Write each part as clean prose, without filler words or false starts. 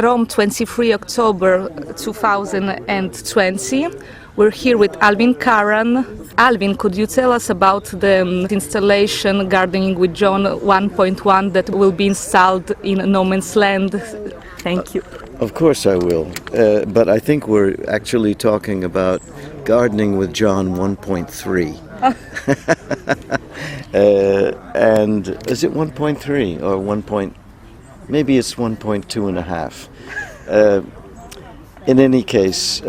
Rome, 23 October 2020. We're here with Alvin Curran. Alvin, could you tell us about the installation Gardening with John 1.1 that will be installed in No Man's Land? Thank you. Of course I will, but I think we're actually talking about Gardening with John 1.3. And is it 1.3 or 1. Maybe it's 1.2 and a half. In any case,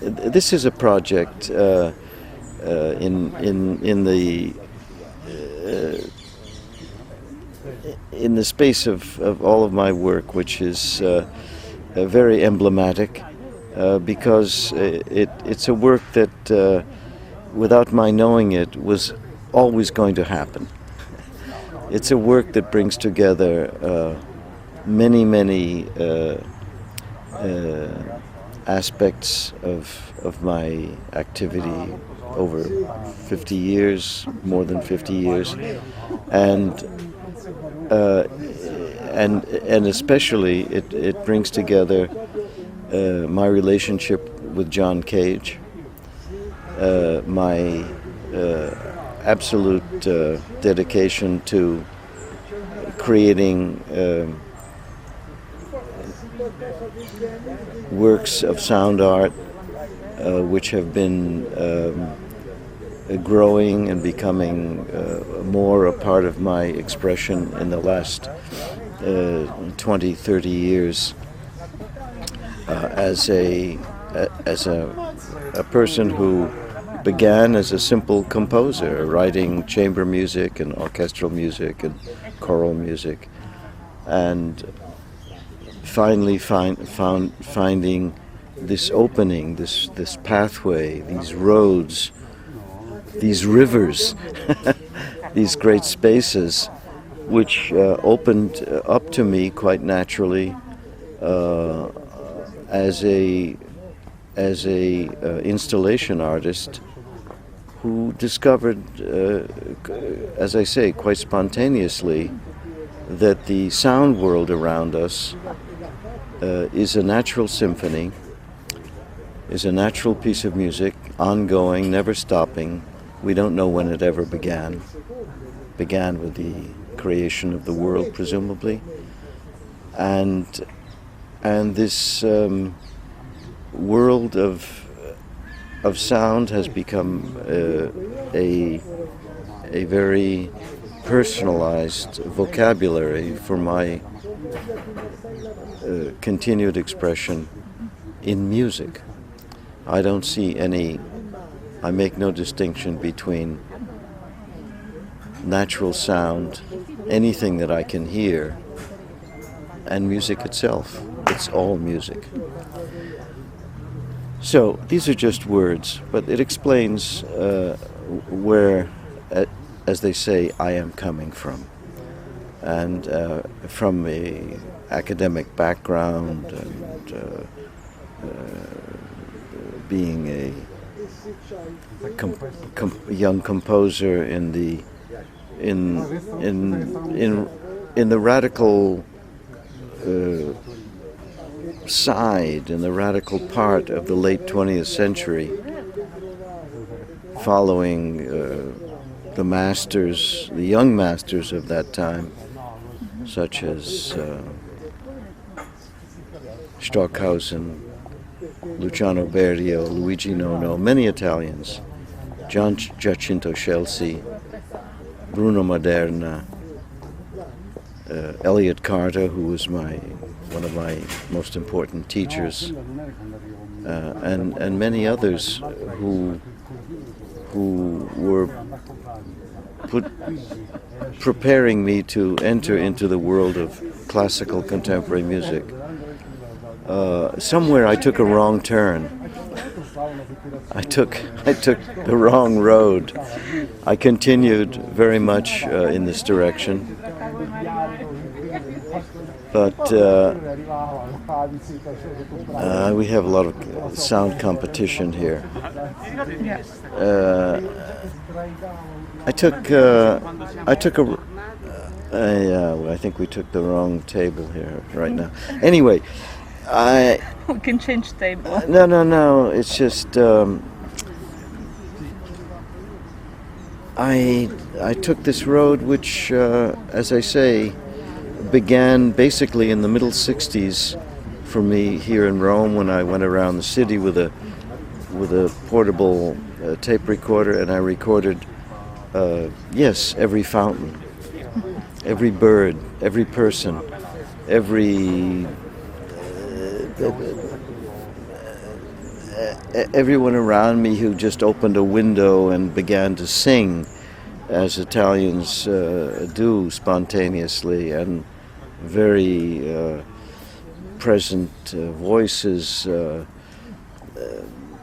this is a project in the space of all of my work, which is very emblematic, because it's a work that, without my knowing it, was always going to happen. It's a work that brings together many aspects of my activity over 50 years, more than 50 years, and especially it brings together my relationship with John Cage, my absolute dedication to creating works of sound art which have been growing and becoming more a part of my expression in the last 20, 30 years as a person who began as a simple composer, writing chamber music and orchestral music and choral music, and finally finding this opening, this pathway, these roads, these rivers, these great spaces, which opened up to me quite naturally as a installation artist who discovered, as I say, quite spontaneously, that the sound world around us is a natural symphony, is a natural piece of music, ongoing, never stopping. We don't know when it ever began. Began with the creation of the world, presumably. And this world of sound has become a very personalized vocabulary for my continued expression in music. I don't see I make no distinction between natural sound, anything that I can hear, and music itself. It's all music. So these are just words, but it explains where, as they say, I am coming from. And from a academic background and being a young composer in the radical side, in the radical part of the late 20th century, following the masters, the young masters of that time, such as Stockhausen, Luciano Berio, Luigi Nono, many Italians, Giacinto Scelsi, Bruno Maderna, Elliott Carter, who was one of my most important teachers, and many others who were preparing me to enter into the world of classical contemporary music. Somewhere I took a wrong turn. I took the wrong road. I continued very much in this direction, but we have a lot of sound competition here. I think we took the wrong table here right now. Anyway, I We can change table. no. It's just I took this road, which, as I say, began basically in the middle '60s for me here in Rome, when I went around the city with a portable tape recorder, and I recorded yes, every fountain, every bird, every person, everyone around me who just opened a window and began to sing, as Italians do spontaneously, and very present voices,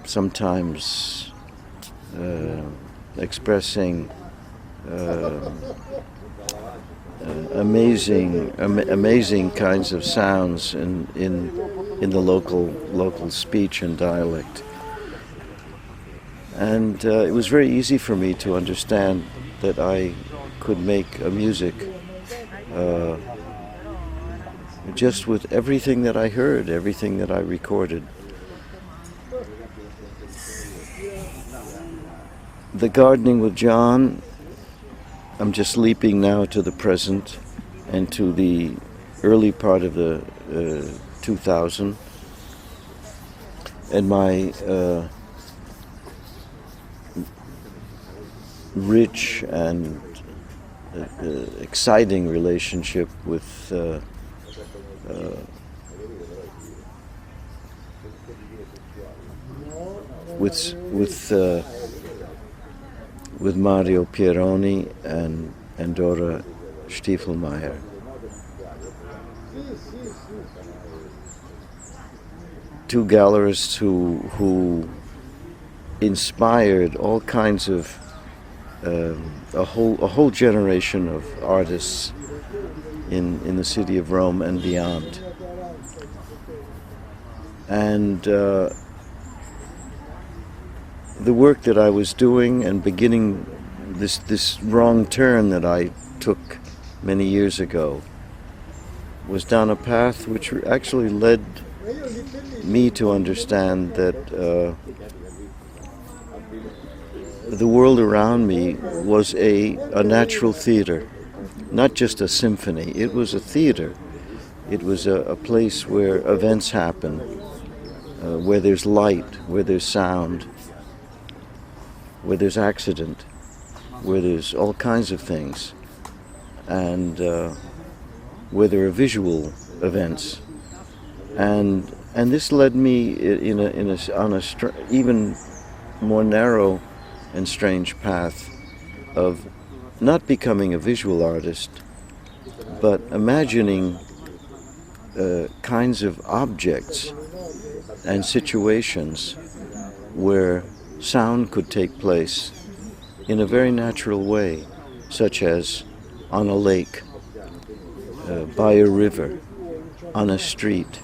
sometimes expressing amazing kinds of sounds in the local speech and dialect. And it was very easy for me to understand that I could make a music just with everything that I heard, everything that I recorded. The gardening with John, I'm just leaping now to the present and to the early part of the 2000, and my rich and exciting relationship with Mario Pieroni and Dora Stiefelmeier. Two gallerists who inspired all kinds of a whole generation of artists in the city of Rome and beyond. And the work that I was doing and beginning this wrong turn that I took many years ago was down a path which actually led me to understand that the world around me was a natural theater, not just a symphony. It was a theater. It was a place where events happen, where there's light, where there's sound, where there's accident, where there's all kinds of things, and where there are visual events, and this led me on a even more narrow and strange path of not becoming a visual artist, but imagining kinds of objects and situations where sound could take place in a very natural way, such as on a lake, by a river, on a street,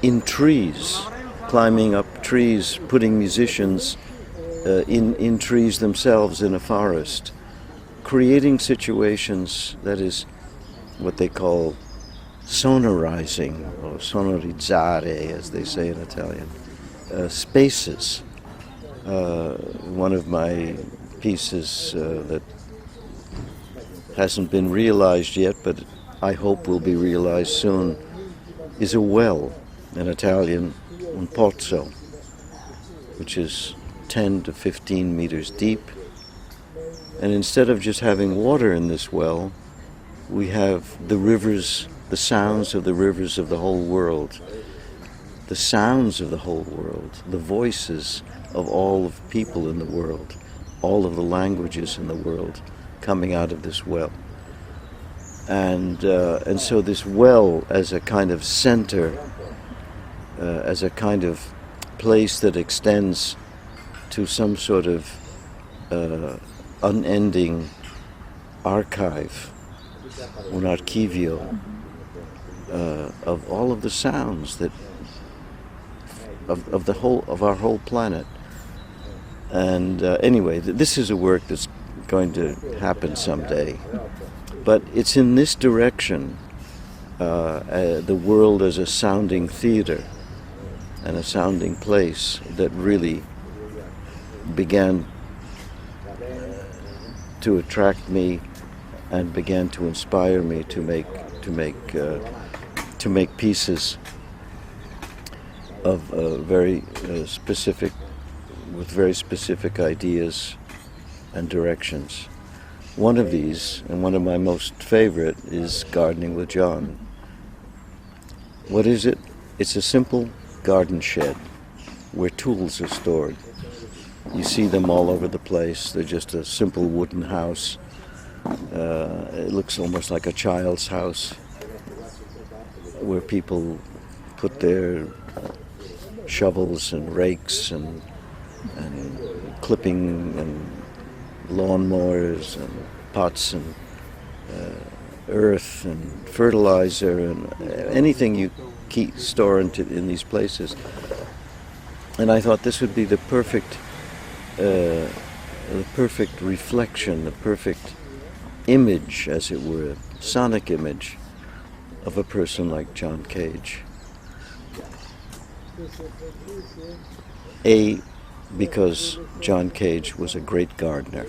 in trees, climbing up trees, putting musicians in trees themselves in a forest, creating situations, that is what they call sonorizing, or sonorizzare, as they say in Italian. Spaces. One of my pieces that hasn't been realized yet, but I hope will be realized soon, is a well, in Italian, un pozzo, which is 10 to 15 meters deep. And instead of just having water in this well, we have the rivers, the sounds of the rivers of the whole world, the sounds of the whole world, the voices of all of people in the world, all of the languages in the world coming out of this well. And so this well as a kind of center, as a kind of place that extends to some sort of unending archive, un archivio, of all of the sounds that of our whole planet. And anyway, this is a work that's going to happen someday. But it's in this direction the world as a sounding theater and a sounding place that really began to attract me and began to inspire me to make pieces of very specific, with very specific ideas and directions. One of these, and one of my most favorite, is Gardening with John. What is it? It's a simple garden shed where tools are stored. You see them all over the place. They're just a simple wooden house. It looks almost like a child's house where people put their shovels and rakes and clipping and lawnmowers and pots and earth and fertilizer and anything you store in these places. And I thought this would be the perfect reflection, the perfect image, as it were, a sonic image of a person like John Cage. Because John Cage was a great gardener,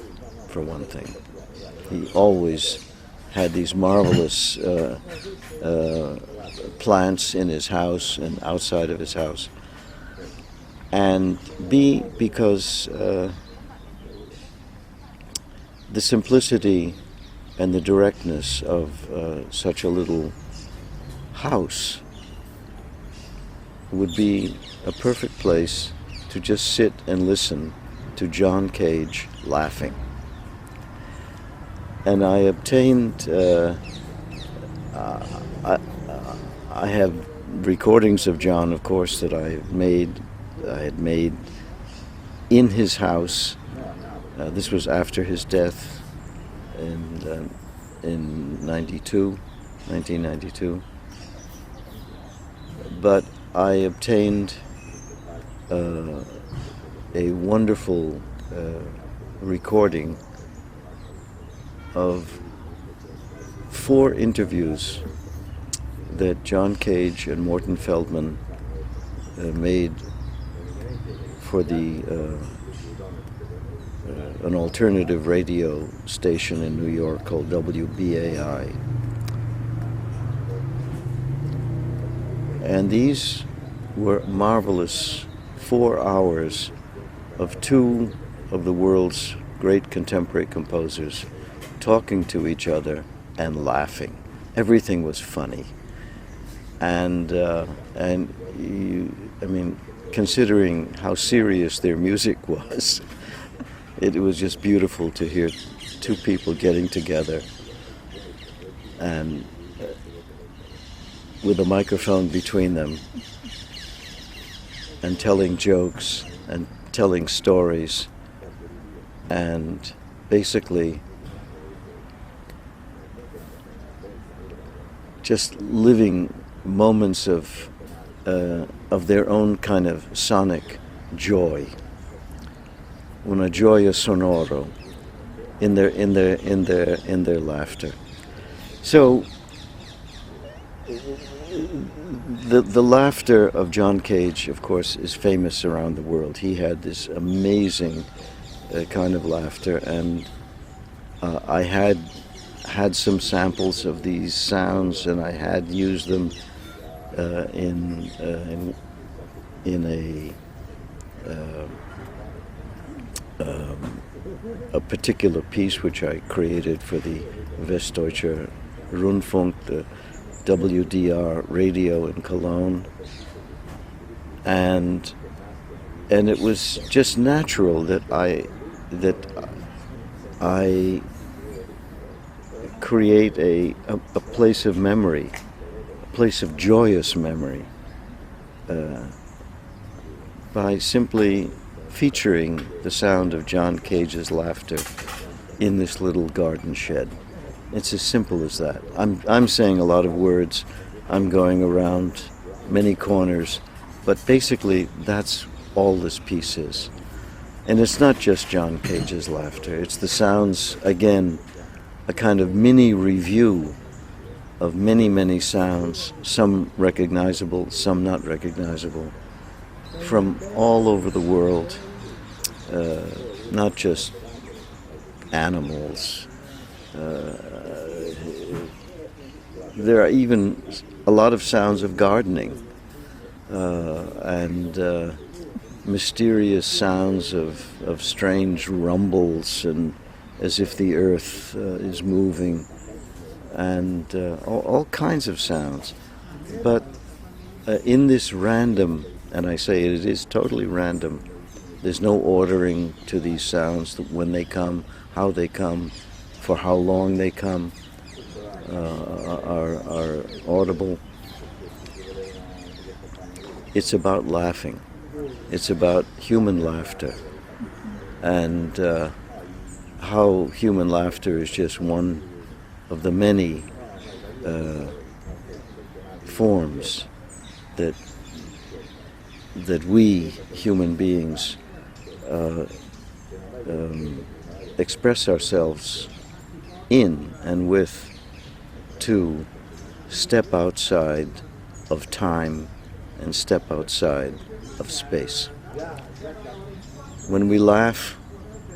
for one thing. He always had these marvelous plants in his house and outside of his house. And B, because the simplicity and the directness of such a little house would be a perfect place to just sit and listen to John Cage laughing. And I obtained, I have recordings of John, of course, that I had made in his house. This was after his death in 1992. But I obtained a wonderful recording of 4 interviews that John Cage and Morton Feldman made for an alternative radio station in New York called WBAI. And these were marvelous 4 hours of 2 of the world's great contemporary composers talking to each other and laughing. Everything was funny. And considering how serious their music was, it was just beautiful to hear 2 people getting together and with a microphone between them and telling jokes and telling stories and basically just living moments of their own kind of sonic joy, una gioia sonoro, in their laughter. So the laughter of John Cage, of course, is famous around the world. He had this amazing kind of laughter, and I had some samples of these sounds, and I had used them in a particular piece which I created for the Westdeutscher Rundfunk, the WDR radio in Cologne, and it was just natural that I create a place of memory, a place of joyous memory, by simply featuring the sound of John Cage's laughter in this little garden shed. It's as simple as that. I'm saying a lot of words, I'm going around many corners, but basically that's all this piece is. And it's not just John Cage's laughter, it's the sounds, again, a kind of mini review of many, many sounds, some recognizable, some not recognizable, from all over the world, not just animals. There are even a lot of sounds of gardening and mysterious sounds of strange rumbles, and as if the earth is moving, and all kinds of sounds. But in this random, and I say it is totally random, there's no ordering to these sounds, when they come, how they come, for how long they come, are audible. It's about laughing. It's about human laughter, and how human laughter is just one of the many forms that we human beings express ourselves in and with, to step outside of time and step outside of space. When we laugh,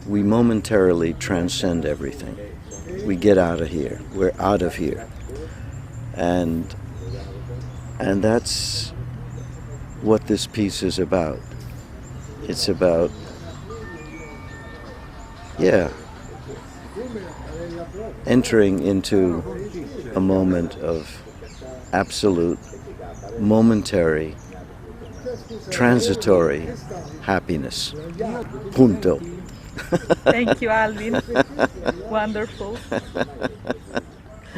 we momentarily transcend everything. We get out of here. We're out of here. And that's what this piece is about. It's about, entering into a moment of absolute, momentary, transitory happiness. Punto. Thank you, Alvin. Wonderful.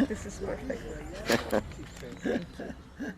This is perfect. Thank you.